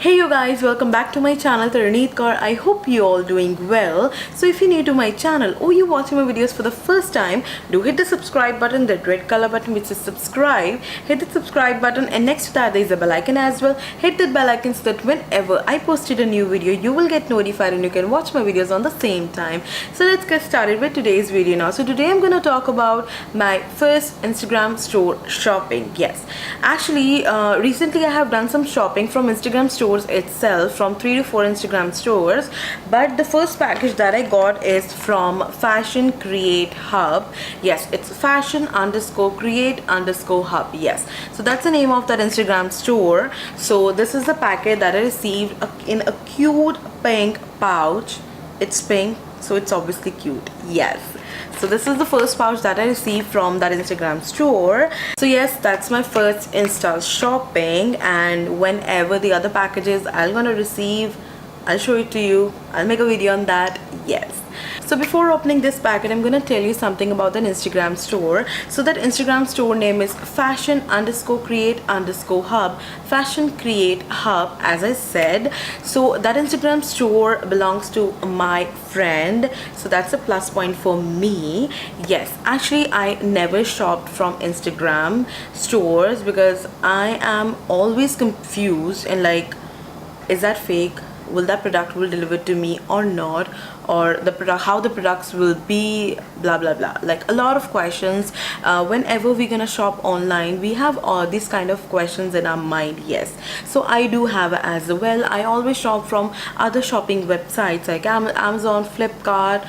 Hey you guys, welcome back to my channel Taruneet Kaur. I hope you all doing well. So if you're new to my channel or you're watching my videos for the first time, do hit the subscribe button, that red color button which is subscribe. Hit the subscribe button and next to that there is a bell icon as well. Hit that bell icon so that whenever I posted a new video, you will get notified and you can watch my videos on the same time. So let's get started with today's video now. So today I'm gonna talk about my first Instagram store shopping. Yes, actually recently I have done some shopping from Instagram store itself, from 3 to 4 Instagram stores, but the first package that I got is from Fashion Create Hub. Yes, it's fashion_create_hub. Yes, so that's the name of that Instagram store. So this is the packet that I received in a cute pink pouch. It's pink, so it's obviously cute. Yes, so this is the first pouch that I received from that Instagram store. So yes, that's my first Insta shopping, and whenever the other packages I'm gonna receive, I'll show it to you. I'll make a video on that. Yes. So before opening this packet, I'm gonna tell you something about that Instagram store. So that Instagram store name is fashion_create_hub. Fashion Create Hub, as I said. So that Instagram store belongs to my friend, so that's a plus point for me. Yes, actually I never shopped from Instagram stores because I am always confused and like, is that fake? Will that product will deliver to me or not, or the product, how the products will be, blah blah blah, like a lot of questions. Whenever we're gonna shop online, we have all these kind of questions in our mind. Yes, so I do have as well. I always shop from other shopping websites like Amazon, Flipkart,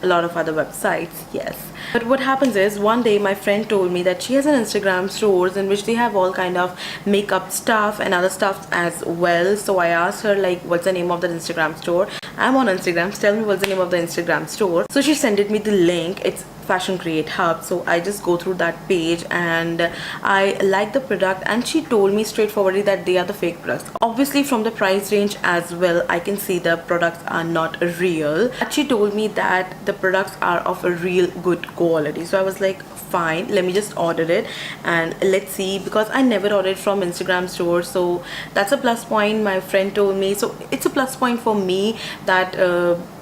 a lot of other websites. Yes, but what happens is, one day my friend told me that she has an Instagram stores in which they have all kind of makeup stuff and other stuff as well. So I asked her like, what's the name of that Instagram store? I'm on Instagram, so tell me what's the name of the Instagram store. So she sent me the link. It's Fashion Create Hub. So I just go through that page and I like the product, and she told me straightforwardly that they are the fake products. Obviously from the price range as well, I can see the products are not real. But she told me that the products are of a real good quality. So I was like, fine, let me just order it and let's see, because I never ordered from Instagram store. So that's a plus point, my friend told me. So it's a plus point for me that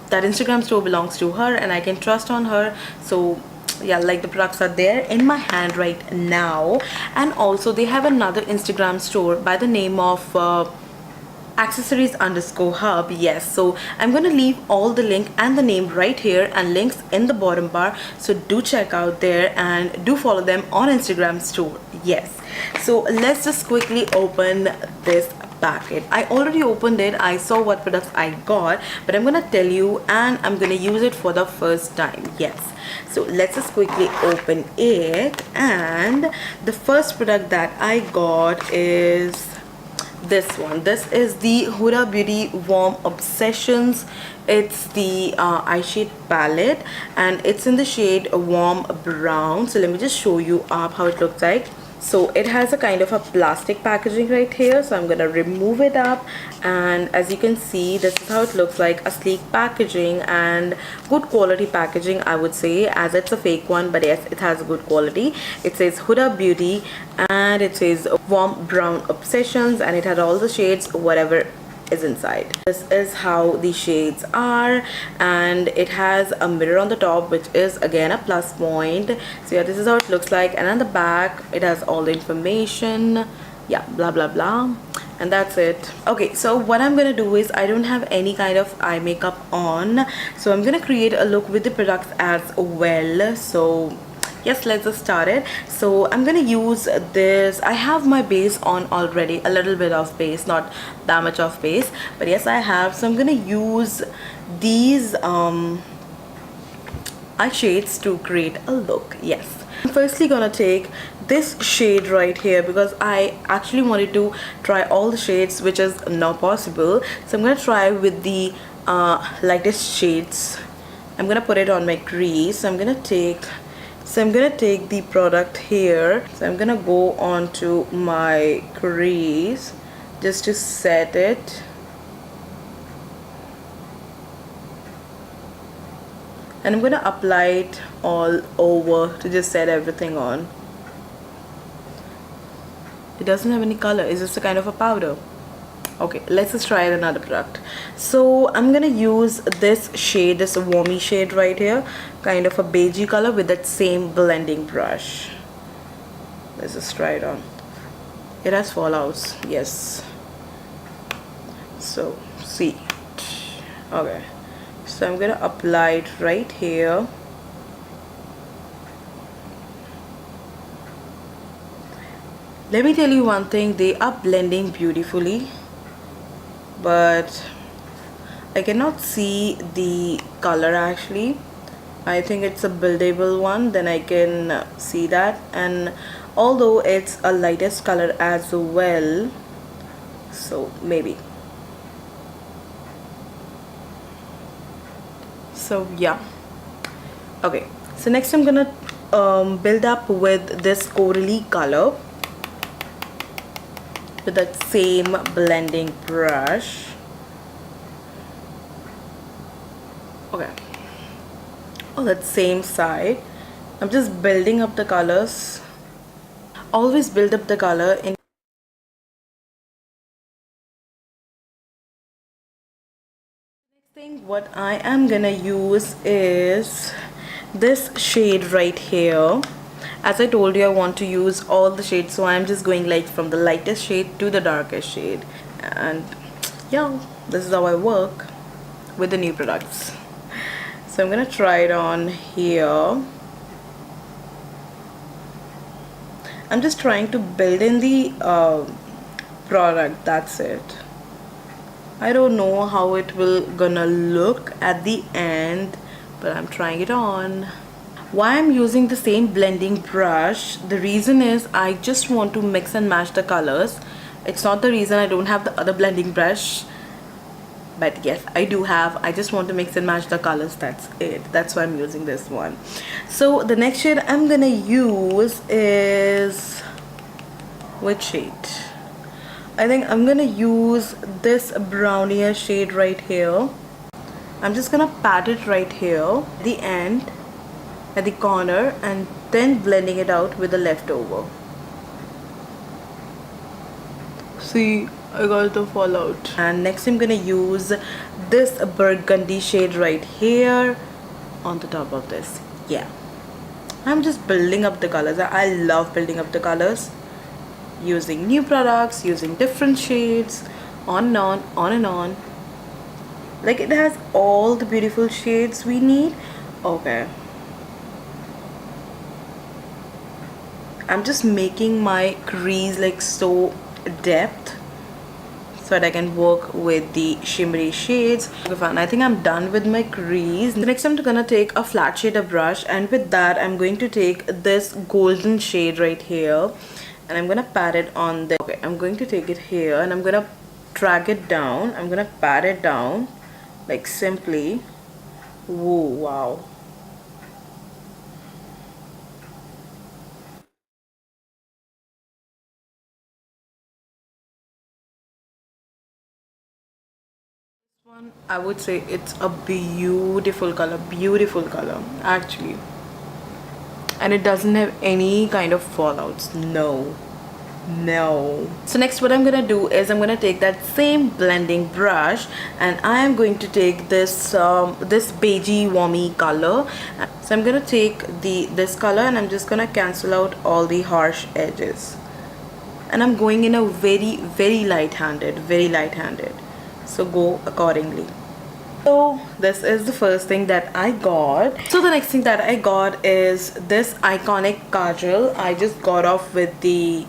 that Instagram store belongs to her and I can trust on her. So yeah, like the products are there in my hand right now. And also they have another Instagram store by the name of accessories_hub. Yes, so I'm gonna leave all the link and the name right here and links in the bottom bar, so do check out there and do follow them on Instagram store. Yes, so let's just quickly open this packet. I already opened it. I saw what products I got, but I'm gonna tell you and I'm gonna use it for the first time. Yes, so let's just quickly open it, and the first product that I got is this one. This is the Huda Beauty Warm Obsessions. It's the eyeshade palette and it's in the shade warm brown. So let me just show you up how it looks like. So it has a kind of a plastic packaging right here, so I'm gonna remove it up, and as you can see, this is how it looks like. A sleek packaging and good quality packaging, I would say, as it's a fake one, but yes, it has good quality. It says Huda Beauty and it says Warm Brown Obsessions, and it had all the shades, whatever is inside. This is how the shades are, and it has a mirror on the top, which is again a plus point. So yeah, this is how it looks like, and on the back it has all the information, yeah, blah blah blah, and that's it. Okay, so what I'm gonna do is, I don't have any kind of eye makeup on, so I'm gonna create a look with the products as well. So yes, let's just start it. So I'm gonna use this. I have my base on already, a little bit of base, not that much of base, but yes, I have. So I'm gonna use these eye shades to create a look. Yes, I'm firstly gonna take this shade right here because I actually wanted to try all the shades, which is not possible. So I'm gonna try with the lightest shades. I'm gonna put it on my crease. So I'm gonna take the product here. So I'm gonna go on to my crease just to set it, and I'm gonna apply it all over to just set everything on. It doesn't have any color, it's just a kind of a powder. Okay, let's just try another product. So I'm gonna use this shade, this warmy shade right here, kind of a beigey color, with that same blending brush. Let's just try it on. It has fallouts, yes. So see, okay, so I'm gonna apply it right here. Let me tell you one thing, they are blending beautifully, but I cannot see the color actually. I think it's a buildable one, then I can see that. And although it's a lightest color as well, so maybe. So yeah, okay, so next I'm gonna build up with this corally color with that same blending brush. Okay, on that same side I'm just building up the colors. Always build up the color in. Next thing what I am gonna use is this shade right here. As I told you, I want to use all the shades, so I'm just going like from the lightest shade to the darkest shade. And yeah, this is how I work with the new products. So I'm gonna try it on here. I'm just trying to build in the product, that's it. I don't know how it will gonna look at the end, but I'm trying it on. Why I'm using the same blending brush, the reason is I just want to mix and match the colors. It's not the reason I don't have the other blending brush, but yes, I do have. I just want to mix and match the colors, that's it. That's why I'm using this one. So the next shade I'm gonna use is, which shade? I think I'm gonna use this brownier shade right here. I'm just gonna pat it right here at the end, at the corner, and then blending it out with the leftover. See, I got the fallout. And next I'm gonna use this burgundy shade right here on the top of this. Yeah, I'm just building up the colors. I love building up the colors, using new products, using different shades, on and on, on and on. Like, it has all the beautiful shades we need. Okay, I'm just making my crease like so depth so that I can work with the shimmery shades. Okay, fine. I think I'm done with my crease. Next I'm gonna take a flat shader brush, and with that I'm going to take this golden shade right here, and I'm gonna pat it on the. Okay, I'm going to take it here and I'm gonna drag it down. I'm gonna pat it down like simply. Whoa, wow. One, I would say it's a beautiful color actually, and it doesn't have any kind of fallouts. No. So next what I'm gonna do is I'm gonna take that same blending brush, and I am going to take this this beigey warmy color. So I'm gonna take this color and I'm just gonna cancel out all the harsh edges, and I'm going in a very light-handed, so go accordingly. So this is the first thing that I got. So the next thing that I got is this iconic kajal. I just got off with the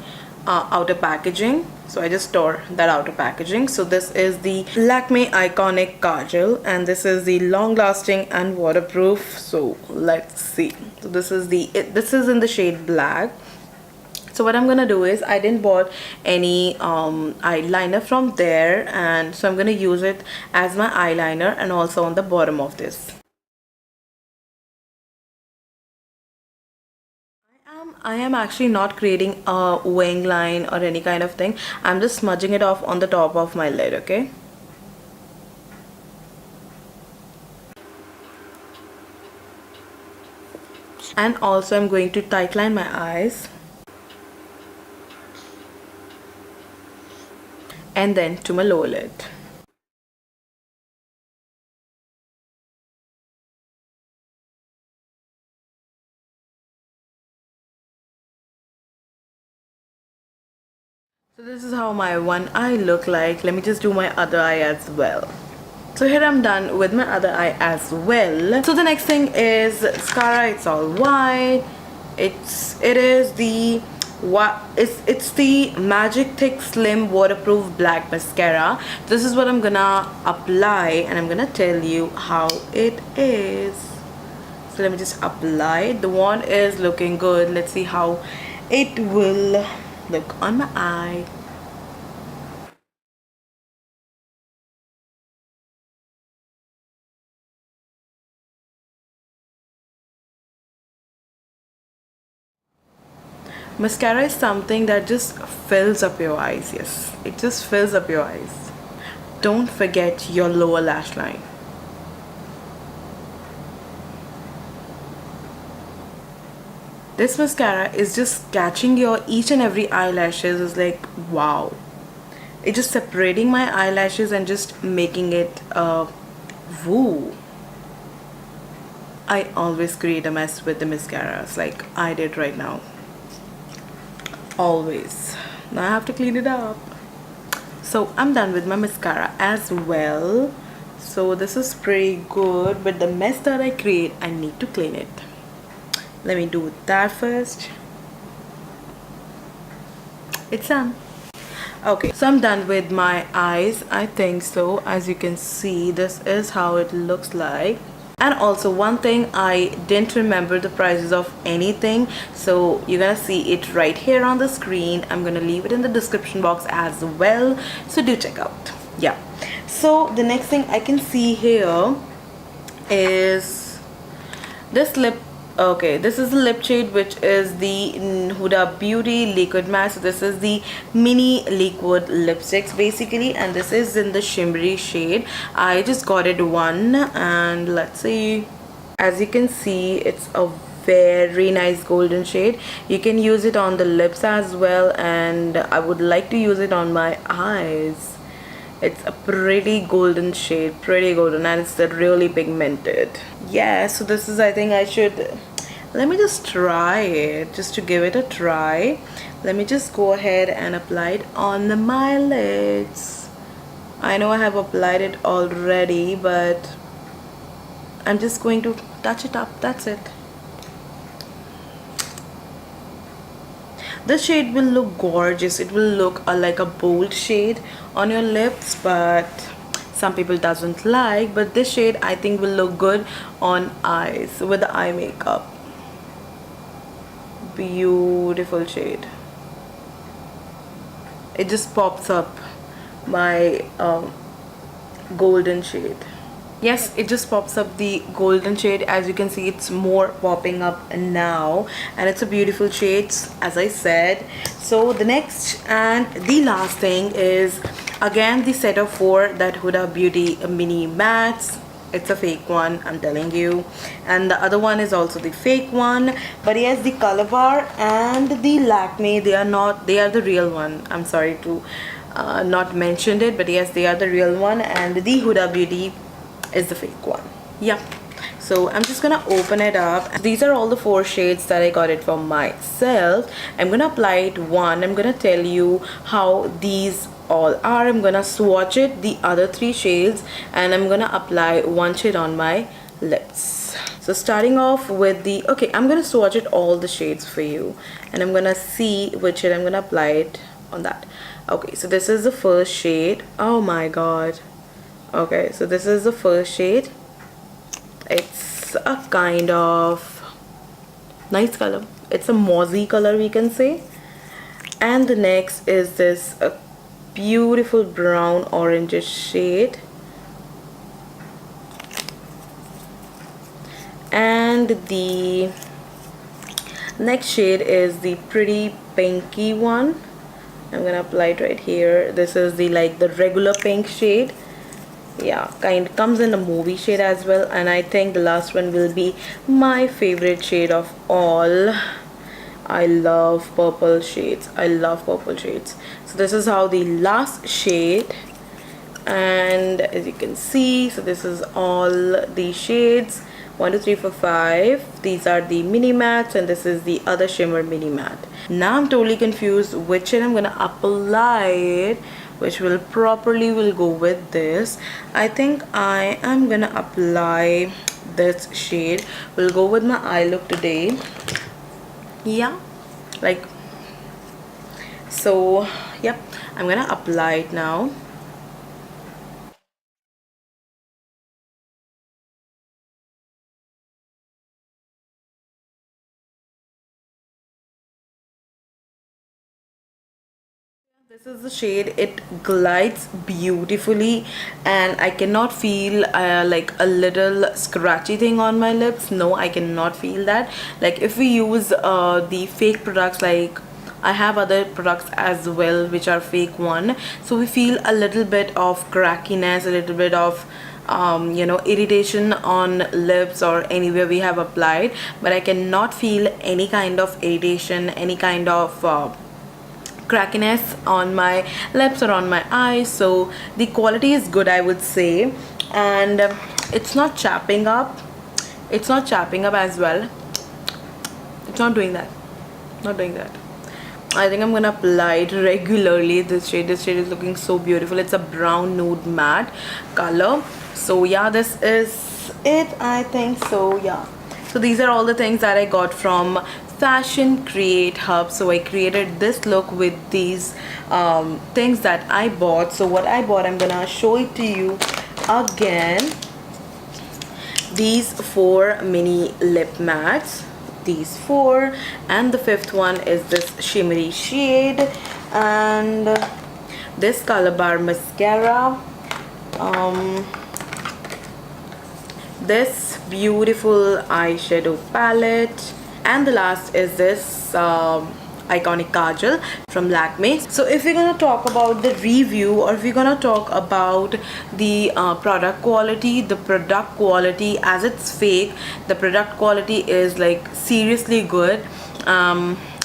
outer packaging, so I just tore that outer packaging. So this is the Lakme iconic kajal, and this is the long lasting and waterproof. So let's see. So this is this is in the shade black. So what I'm gonna do is, I didn't bought any eyeliner from there, and so I'm gonna use it as my eyeliner and also on the bottom of this. I am actually not creating a wing line or any kind of thing. I'm just smudging it off on the top of my lid, okay? And also I'm going to tightline my eyes. and then to my lower lid. So this is how my one eye look like. Let me just do my other eye as well. So here I'm done with my other eye as well. So the next thing is mascara. It's all white. It's the Magic Thick Slim Waterproof Black Mascara. This is what I'm gonna apply, and I'm gonna tell you how it is. So let me just apply it. The one is looking good. Let's see how it will look on my eye. Mascara is something that just fills up your eyes. Yes, it just fills up your eyes. Don't forget your lower lash line. This mascara is just catching your each and every eyelashes. Is like, wow. It's just separating my eyelashes and just making it woo. I always create a mess with the mascaras, like I did right now. Always. Now I have to clean it up. So I'm done with my mascara as well. So this is pretty good, but the mess that I create, I need to clean it. Let me do that first. It's done. Okay, so I'm done with my eyes. I think so. As you can see, this is how it looks like. And also one thing, I didn't remember the prices of anything, so you're gonna see it right here on the screen. I'm gonna leave it in the description box as well, so do check out. Yeah, so the next thing I can see here is this lip. Okay, this is the lip shade, which is the Huda Beauty Liquid Matte. So this is the mini liquid lipsticks basically, and this is in the shimmery shade. I just got it one, and let's see. As you can see, it's a very nice golden shade. You can use it on the lips as well, and I would like to use it on my eyes. It's a pretty golden shade, pretty golden, and it's really pigmented. Yeah, so this is, I think I should, let me just try it, just to give it a try. Let me just go ahead and apply it on my lids. I know I have applied it already, but I'm just going to touch it up. That's it. This shade will look gorgeous. It will look like a bold shade on your lips, but some people doesn't like. But this shade I think will look good on eyes with the eye makeup. Beautiful shade. It just pops up my golden shade. Yes, it just pops up the golden shade. As you can see, it's more popping up now, and it's a beautiful shade, as I said. So the next and the last thing is again the set of 4 that Huda Beauty Mini mattes. It's a fake one, I'm telling you, and the other one is also the fake one. But yes, the Colorbar and the Lakme, they are the real one. I'm sorry to not mention it, but yes, they are the real one, and the Huda Beauty is the fake one. Yeah, so I'm just gonna open it up. These are all the 4 shades that I got it for myself. I'm gonna apply it one. I'm gonna tell you how these all are. I'm gonna swatch it, the other 3 shades, and I'm gonna apply one shade on my lips. So starting off with the, okay, I'm gonna swatch it all the shades for you, and I'm gonna see which shade I'm gonna apply it on that. Okay, so this is the first shade. Oh my god. Okay, so this is the first shade. It's a kind of nice color. It's a mauzy color, we can say. And the next is this beautiful brown orangish shade. And the next shade is the pretty pinky one. I'm gonna apply it right here. This is the the regular pink shade. Yeah, kind of comes in a movie shade as well. And I think the last one will be my favorite shade of all. I love purple shades. I love purple shades. So this is how the last shade, and as you can see, so this is all the shades, 1 2 3 4 5. These are the mini mattes, and this is the other shimmer mini matte. Now I'm totally confused which shade I'm gonna apply it, which will properly will go with this. I think I am gonna apply this shade, will go with my eye look today. Yeah, like so. Yep, I'm gonna apply it now. This is the shade. It glides beautifully, and I cannot feel like a little scratchy thing on my lips. No, I cannot feel that. Like if we use the fake products, like I have other products as well which are fake one, so we feel a little bit of crackiness, a little bit of you know, irritation on lips or anywhere we have applied, but I cannot feel any kind of irritation, any kind of crackiness on my lips or on my eyes. So the quality is good, I would say, and it's not chapping up. It's not chapping up as well. It's not doing that. Not doing that. I think I'm gonna apply it regularly. This shade is looking so beautiful. It's a brown nude matte color. So yeah, this is it, I think. So yeah, so these are all the things that I got from Fashion Create Hub. So I created this look with these things that I bought. So what I bought, I'm gonna show it to you again. These 4 mini lip mattes, these 4, and the 5th one is this shimmery shade, and this Colorbar Mascara, this beautiful eyeshadow palette, and the last is this iconic kajal from Lakme. So if we're gonna talk about the review, or if we're gonna talk about the product quality, the product quality, as it's fake, the product quality is like seriously good.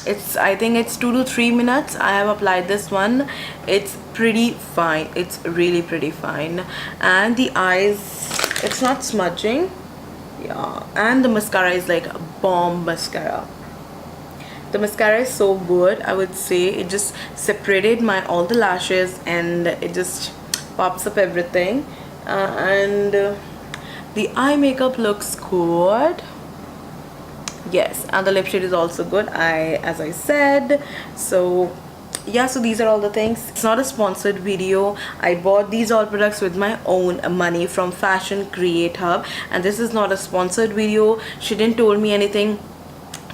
It's, I think it's 2 to 3 minutes I have applied this one. It's pretty fine. It's really pretty fine, and the eyes, it's not smudging. Yeah, and the mascara is like a bomb mascara. The mascara is so good, I would say. It just separated my all the lashes, and it just pops up everything, and the eye makeup looks good. Yes, and the lip shade is also good, as I said. So yeah, so these are all the things. It's not a sponsored video. I bought these all products with my own money from Fashion Create Hub, and this is not a sponsored video. She didn't told me anything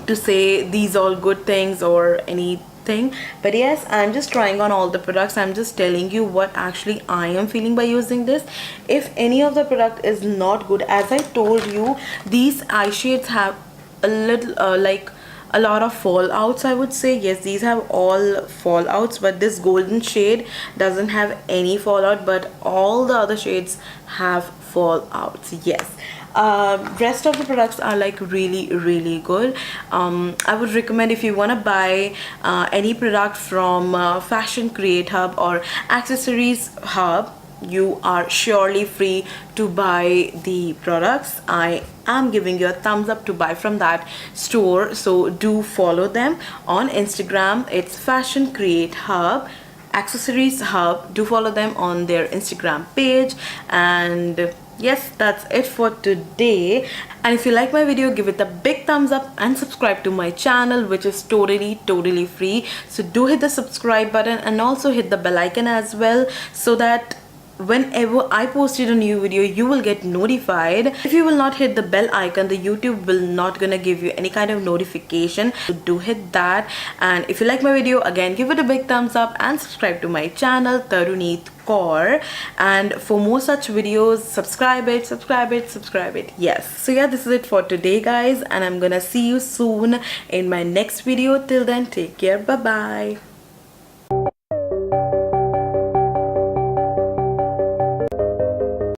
to say these all good things or anything, but yes, I'm just trying on all the products. I'm just telling you what actually I am feeling by using this. If any of the product is not good, as I told you, these eye shades have a little like a lot of fallouts, I would say. Yes, these have all fallouts, but this golden shade doesn't have any fallout, but all the other shades have fallouts. Yes, rest of the products are like really good. I would recommend, if you want to buy any product from Fashion Create Hub or Accessories Hub, you are surely free to buy the products. I am giving you a thumbs up to buy from that store, so do follow them on Instagram. It's Fashion Create Hub, Accessories Hub. Do follow them on their Instagram page. And yes, that's it for today. And if you like my video, give it a big thumbs up and subscribe to my channel, which is totally free. So do hit the subscribe button, and also hit the bell icon as well, so that whenever I posted a new video, you will get notified. If you will not hit the bell icon, the YouTube will not gonna give you any kind of notification. So do hit that. And if you like my video, again, give it a big thumbs up and subscribe to my channel, Taruneet Kaur. And for more such videos, subscribe it. Yes, so yeah, this is it for today, guys, and I'm gonna see you soon in my next video. Till then, take care. Bye bye.